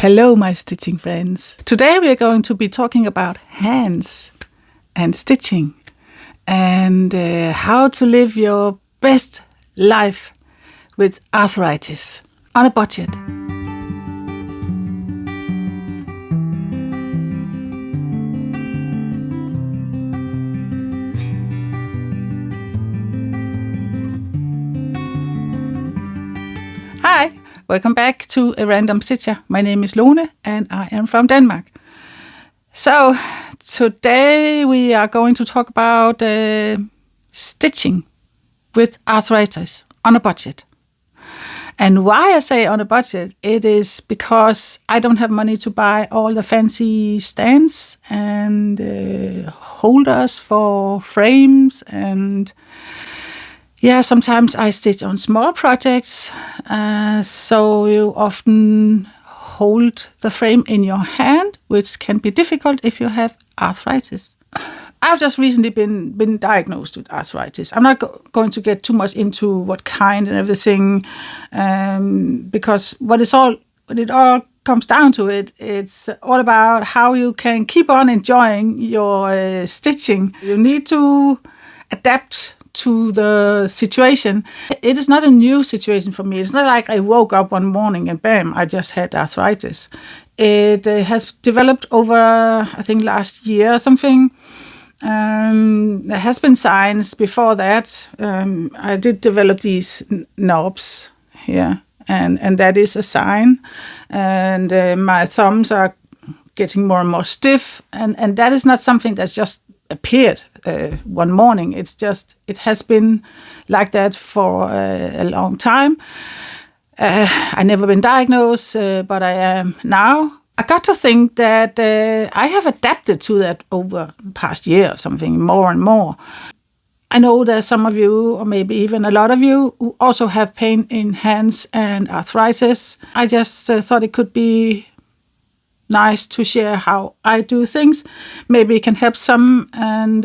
Hello, my stitching friends. Today we are going to be talking about hands and stitching and how to live your best life with arthritis on a budget. Hi, welcome back to A Random Stitcher. My name is Lone and I am from Denmark. So today we are going to talk about stitching with arthritis on a budget. And why I say on a budget, it is because I don't have money to buy all the fancy stands and holders for frames, and sometimes I stitch on small projects, so you often hold the frame in your hand, which can be difficult if you have arthritis. I've just recently been diagnosed with arthritis. I'm not going to get too much into what kind and everything, because when it all comes down to it, it's all about how you can keep on enjoying your stitching. You need to adapt to the situation. It is not a new situation for me. It's not like I woke up one morning and bam, I just had arthritis. It has developed over, I think, last year or something. There has been signs before that. I did develop these knobs here, and that is a sign. And my thumbs are getting more and more stiff, and that is not something that's just appeared one morning. It has been like that for a long time. I never been diagnosed, but I am now. I got to think that I have adapted to that over the past year or something, more and more. I know that some of you, or maybe even a lot of you, who also have pain in hands and arthritis. I just thought it could be nice to share how I do things. Maybe it can help some, and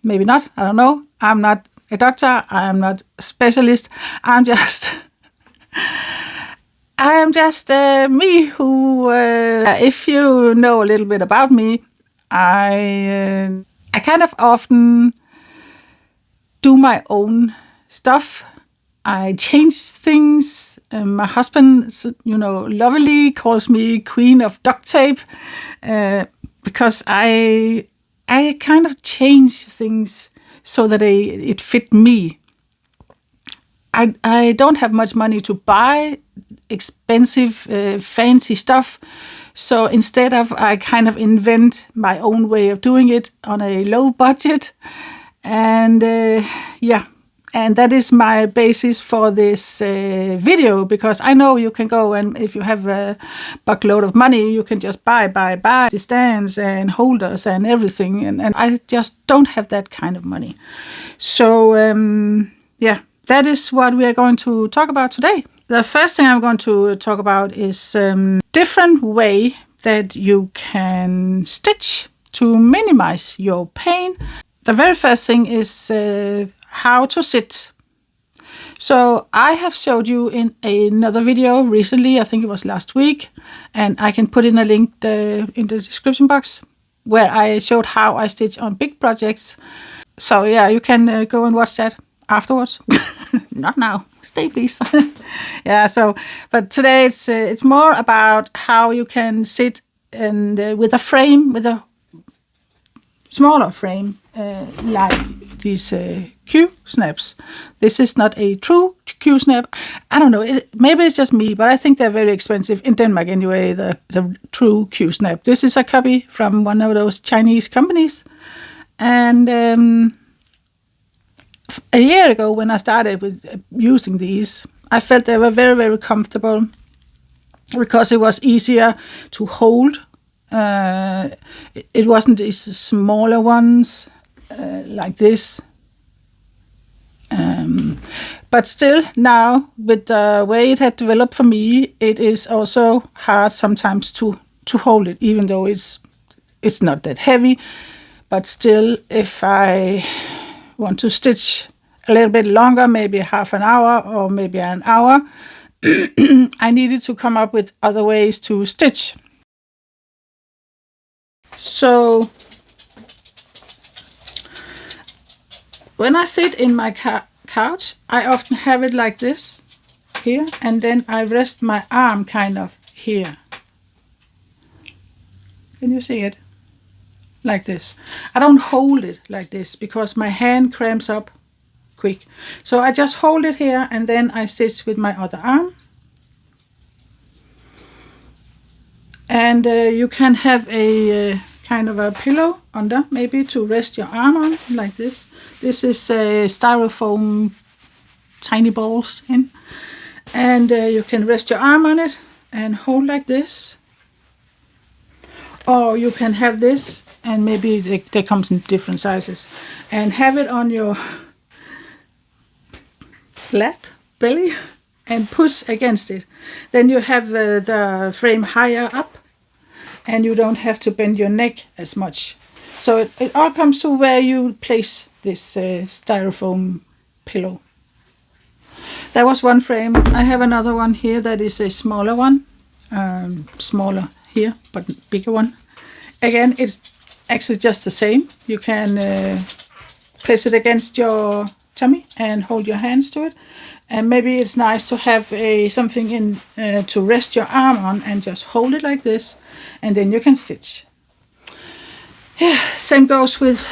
maybe not. I don't know. I'm not a doctor. I'm not a specialist. I am just me who, if you know a little bit about me, I kind of often do my own stuff. I change things. My husband, lovingly calls me Queen of Duct Tape, because I kind of change things so that it fit me. I don't have much money to buy expensive, fancy stuff. So instead I kind of invent my own way of doing it on a low budget. And and that is my basis for this video, because I know you can go, and if you have a buckload of money, you can just buy the stands and holders and everything. And I just don't have that kind of money. So, that is what we are going to talk about today. The first thing I'm going to talk about is different way that you can stitch to minimize your pain. The very first thing is how to sit. So I have showed you in another video recently, I think it was last week, and I can put in a link in the description box, where I showed how I stitch on big projects. So you can go and watch that afterwards. Not now. Stay, please. But today it's more about how you can sit and with a frame, with a smaller frame, like these Q-snaps. This is not a true Q-snap. I don't know. Maybe it's just me, but I think they're very expensive in Denmark anyway, the true Q-snap. This is a copy from one of those Chinese companies. And a year ago, when I started with using these, I felt they were very, very comfortable, because it was easier to hold. It wasn't these smaller ones like this. But still, now, with the way it had developed for me, it is also hard sometimes to hold it, even though it's not that heavy. But still, if I want to stitch a little bit longer, maybe half an hour or maybe an hour, I needed to come up with other ways to stitch. So when I sit in my couch, I often have it like this here, and then I rest my arm kind of here. Can you see it? Like this. I don't hold it like this because my hand cramps up quick. So I just hold it here and then I stitch with my other arm. And you can have a kind of a pillow under, maybe to rest your arm on, like this. This is styrofoam tiny balls in. And you can rest your arm on it and hold like this. Or you can have this, and maybe they come in different sizes, and have it on your lap, belly, and push against it. Then you have the frame higher up, and you don't have to bend your neck as much. So it all comes to where you place this styrofoam pillow. That was one frame. I have another one here that is a smaller one. Smaller here, but bigger one. Again, it's actually just the same. You can place it against your tummy and hold your hands to it. And maybe it's nice to have something in to rest your arm on and just hold it like this, and then you can stitch. Yeah, same goes with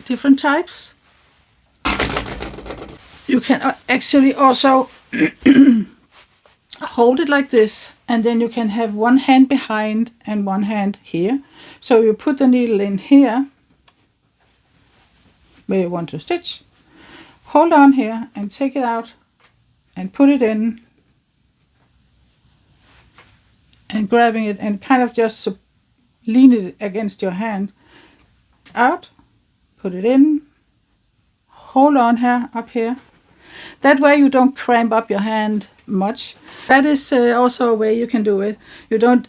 different types. You can actually also hold it like this, and then you can have one hand behind and one hand here. So you put the needle in here where you want to stitch. Hold on here and take it out and put it in, and grabbing it and kind of just lean it against your hand. Out, put it in, hold on here, up here. That way you don't cramp up your hand much. That is also a way you can do it. You don't,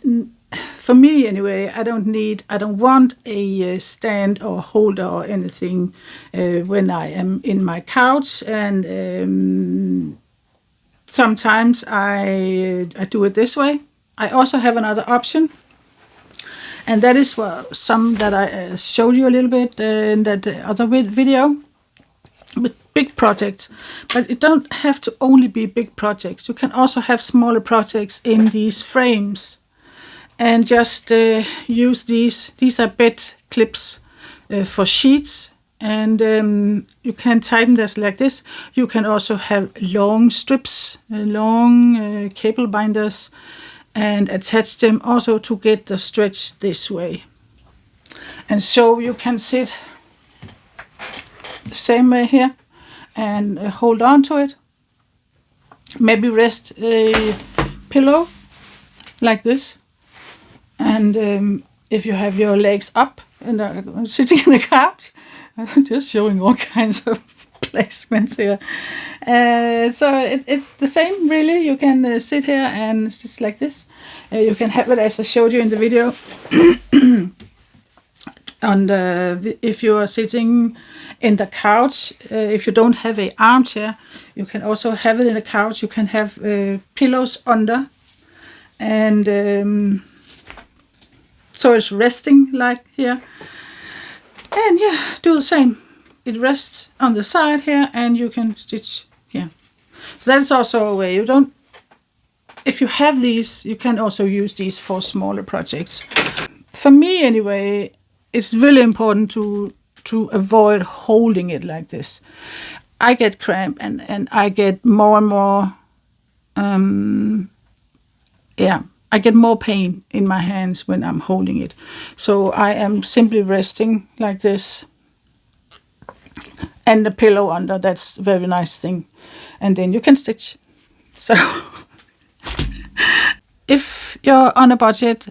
for me anyway, I don't want a stand or holder or anything when I am in my couch. And sometimes I do it this way. I also have another option. And that is some that I showed you a little bit in that other video. With big projects, but it don't have to only be big projects. You can also have smaller projects in these frames, and just use these. These are bed clips for sheets, and you can tighten this like this. You can also have long strips, long cable binders, and attach them also to get the stretch this way. And so you can sit the same way here and hold on to it. Maybe rest a pillow like this, and if you have your legs up and sitting in the couch, I'm just showing all kinds of placements here. So it's the same really. You can sit here and sit like this. You can have it as I showed you in the video. And if you are sitting in the couch, if you don't have an armchair, you can also have it in the couch. You can have pillows under, and so it's resting like here. And yeah, do the same. It rests on the side here, and you can stitch here. That's also a way. If you have these, you can also use these for smaller projects. For me anyway, it's really important to avoid holding it like this. I get cramp and I get more and more, I get more pain in my hands when I'm holding it. So I am simply resting like this, and the pillow under. That's a very nice thing. And then you can stitch. So if you're on a budget,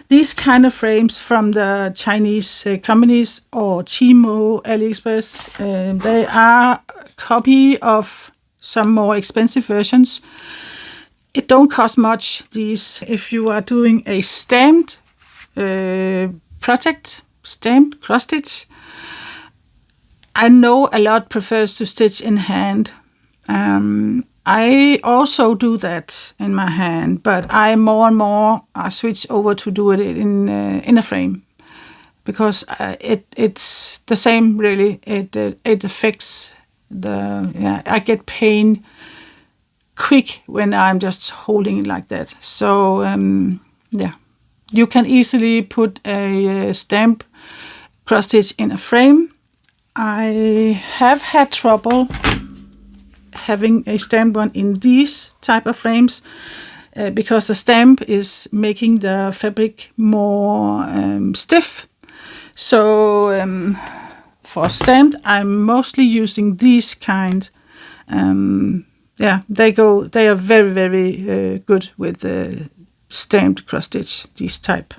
these kind of frames from the Chinese companies or Temu, AliExpress, they are a copy of some more expensive versions. It don't cost much, these. If you are doing a stamped project, stamped cross stitch, I know a lot prefers to stitch in hand. I also do that in my hand, but I more and more switch over to do it in a frame, because it's the same really. It affects I get pain quick when I'm just holding it like that. So you can easily put a stamp cross stitch in a frame. I have had trouble having a stamped one in these type of frames because the stamp is making the fabric more stiff. So for stamped, I'm mostly using these kind. They are very, very good with the stamped cross stitch, these type.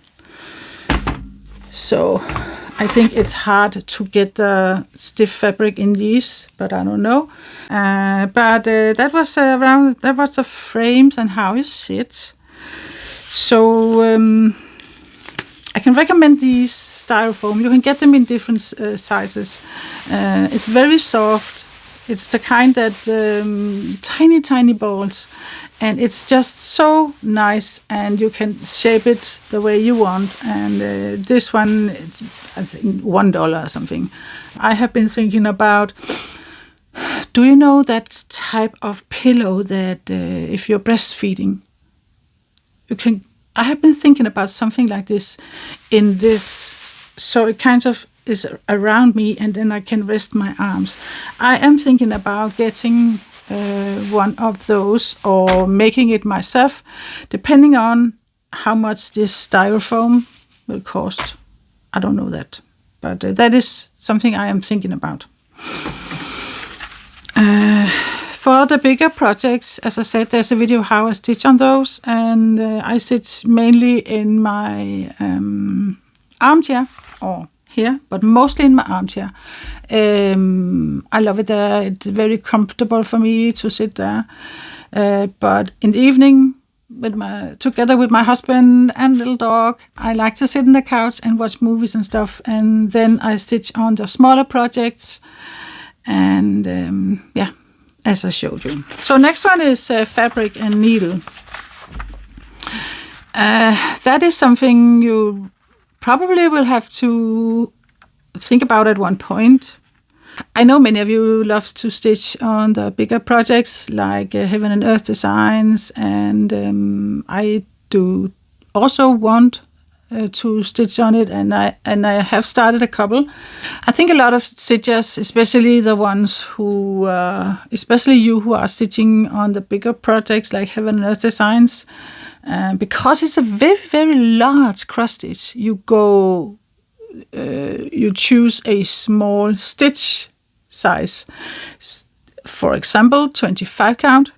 So I think it's hard to get the stiff fabric in these, but I don't know. That was the frames and how it sits. So I can recommend these styrofoam. You can get them in different sizes. It's very soft. It's the kind that tiny balls, and it's just so nice, and you can shape it the way you want. And this one, it's I think $1 or something. I have been thinking about, do you know that type of pillow that if you're breastfeeding, you can, I have been thinking about something like this in this, so it kind of is around me and then I can rest my arms. I am thinking about getting one of those or making it myself, depending on how much this styrofoam will cost. I don't know that, but that is something I am thinking about. For the bigger projects, as I said, there's a video how I stitch on those, and I stitch mainly in my armchair or here, but mostly in my armchair. I love it there. It's very comfortable for me to sit there. But in the evening, together with my husband and little dog, I like to sit on the couch and watch movies and stuff. And then I stitch on the smaller projects. And as I showed you. So next one is fabric and needle. That is something you probably will have to think about at one point. I know many of you love to stitch on the bigger projects like Heaven and Earth designs, and I do also want to stitch on it, and I have started a couple. I think a lot of stitchers, especially the ones who, especially you who are stitching on the bigger projects like Heaven and Earth designs, because it's a very, very large cross stitch, you choose a small stitch size. For example, 25 count,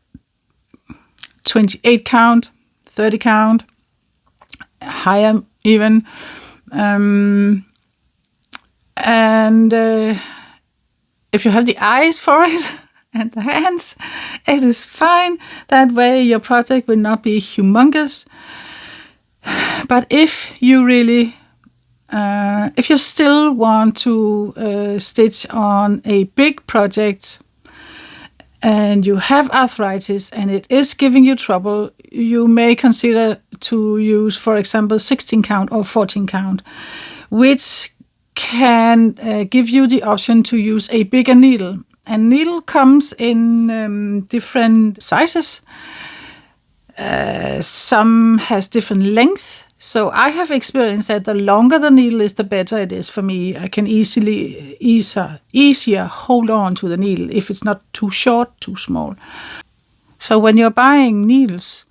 28 count, 30 count, higher even. And if you have the eyes for it and the hands, it is fine. That way your project will not be humongous. But if you really, if you still want to stitch on a big project and you have arthritis and it is giving you trouble, you may consider to use, for example, 16 count or 14 count, which can give you the option to use a bigger needle. And needle comes in different sizes. Some has different length. So I have experienced that the longer the needle is, the better it is for me. I can easier hold on to the needle if it's not too short, too small. So when you're buying needles,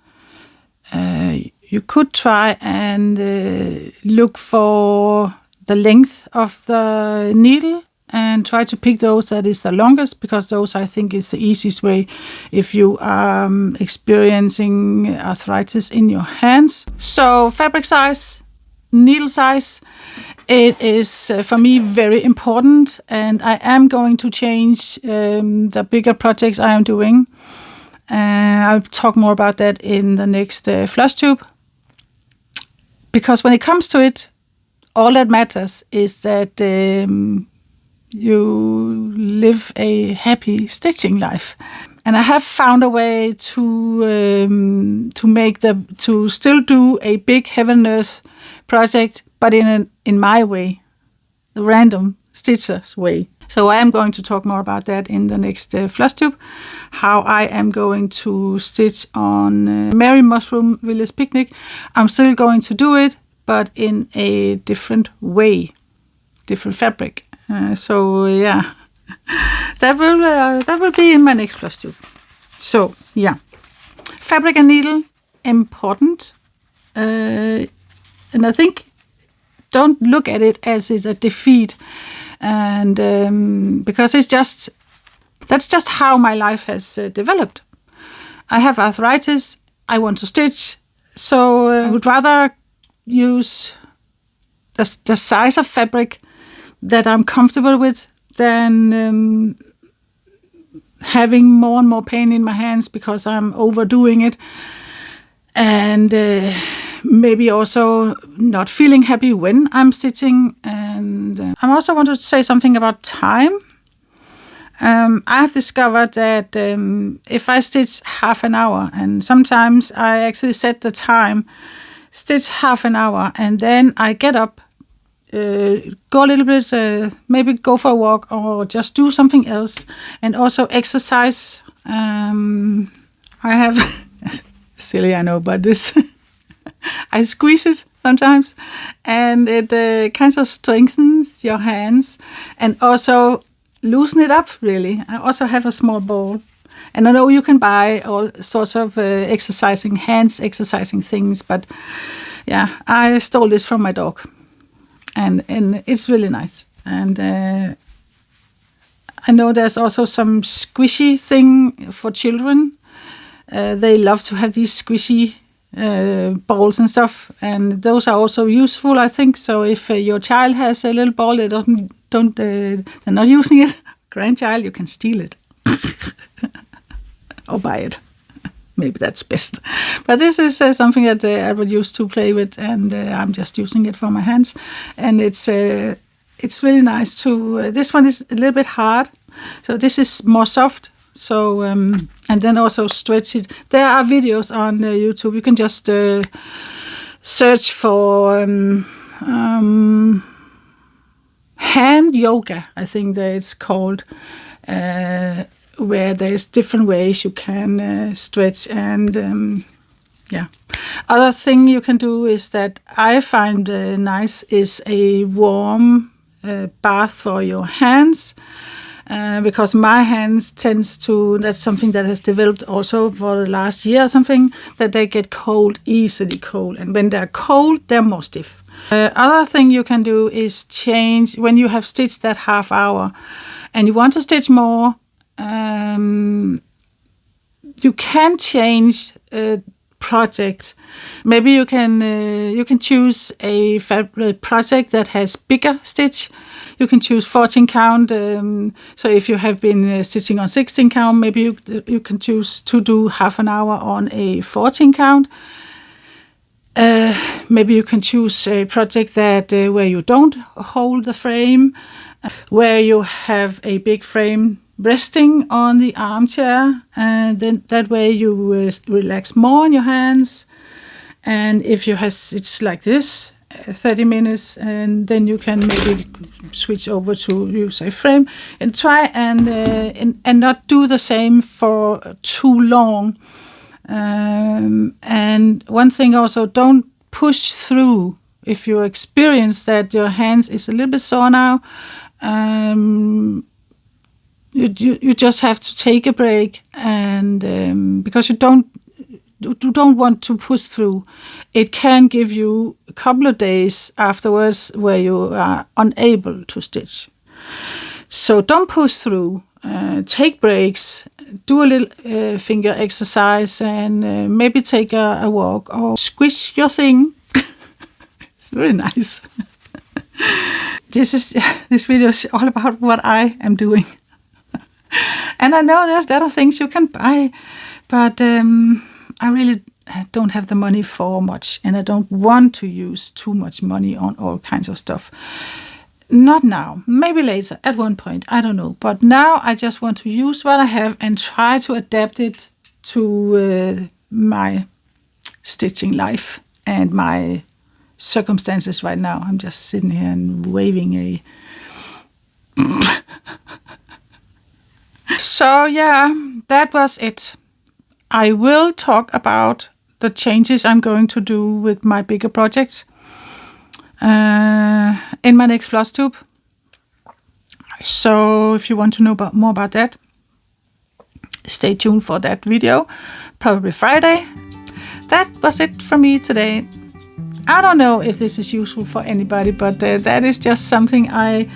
you could try and look for the length of the needle and try to pick those that is the longest, because those I think is the easiest way if you are experiencing arthritis in your hands. So fabric size, needle size, it is for me very important, and I am going to change the bigger projects I am doing. I'll talk more about that in the next flush tube, because when it comes to it, all that matters is that you live a happy stitching life. And I have found a way to still do a big heaven and earth project, but in my way, the random stitcher's way. So I am going to talk more about that in the next floss tube, how I am going to stitch on Mary Mushroom Village Picnic. I'm still going to do it, but in a different way, different fabric. That will be in my next floss tube. So yeah, fabric and needle, important, and I think don't look at it as it's a defeat, and because that's just how my life has developed. I have arthritis. I want to stitch, so I would rather use the size of fabric that I'm comfortable with than having more and more pain in my hands because I'm overdoing it, and maybe also not feeling happy when I'm stitching. And I also want to say something about time. I've discovered that if I stitch half an hour, and sometimes I actually set the time, stitch half an hour, and then I get up, go a little bit, maybe go for a walk or just do something else, and also exercise. I have, silly I know, but this, I squeeze it sometimes, and it kind of strengthens your hands and also loosen it up, really. I also have a small ball. And I know you can buy all sorts of hands exercising things, but yeah, I stole this from my dog. And it's really nice. And I know there's also some squishy thing for children. They love to have these squishy balls and stuff, and those are also useful, I think. So if your child has a little ball that they're not using it, grandchild, you can steal it or buy it. Maybe that's best. But this is something that I would use to play with, and I'm just using it for my hands. And it's really nice to. This one is a little bit hard, so this is more soft. So and then also stretch it. There are videos on YouTube. You can just search for hand yoga, I think that it's called. Where there's different ways you can stretch, and Other thing you can do is that I find nice is a warm bath for your hands, because my hands tends to, that's something that has developed also for the last year or something, that they get cold, easily cold, and when they're cold, they're more stiff. Other thing you can do is change, when you have stitched that half hour and you want to stitch more, you can change project. Maybe you can choose a project that has bigger stitch. You can choose 14 count. So if you have been stitching on 16 count, maybe you can choose to do half an hour on a 14 count. Maybe you can choose a project that where you don't hold the frame, where you have a big frame resting on the armchair, and then that way you relax more in your hands. And if you have it's like this, 30 minutes, and then you can maybe switch over to use a frame and try and not do the same for too long. And one thing also, don't push through. If you experience that your hands is a little bit sore now, you just have to take a break, and because you don't want to push through. It can give you a couple of days afterwards where you are unable to stitch. So don't push through. Take breaks. Do a little finger exercise, and maybe take a walk or squish your thing. It's very nice. This video is all about what I am doing. And I know there's other things you can buy, but I really don't have the money for much, and I don't want to use too much money on all kinds of stuff. Not now, maybe later, at one point, I don't know. But now I just want to use what I have and try to adapt it to my stitching life and my circumstances right now. I'm just sitting here and waving a... So yeah, that was it. I will talk about the changes I'm going to do with my bigger projects in my next floss tube. So if you want to know more about that, stay tuned for that video, probably Friday. That was it from me today. I don't know if this is useful for anybody, but that is just something I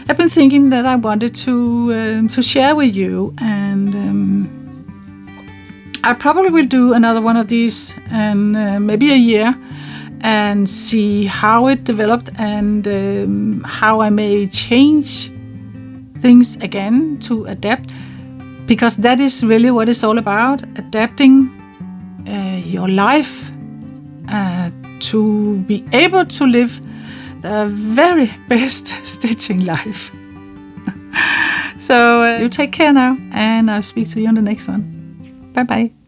have been thinking that I wanted to share with you. And I probably will do another one of these in maybe a year and see how it developed and how I may change things again to adapt, because that is really what it's all about, adapting your life to be able to live the very best stitching life. So you take care now, and I'll speak to you on the next one. Bye bye.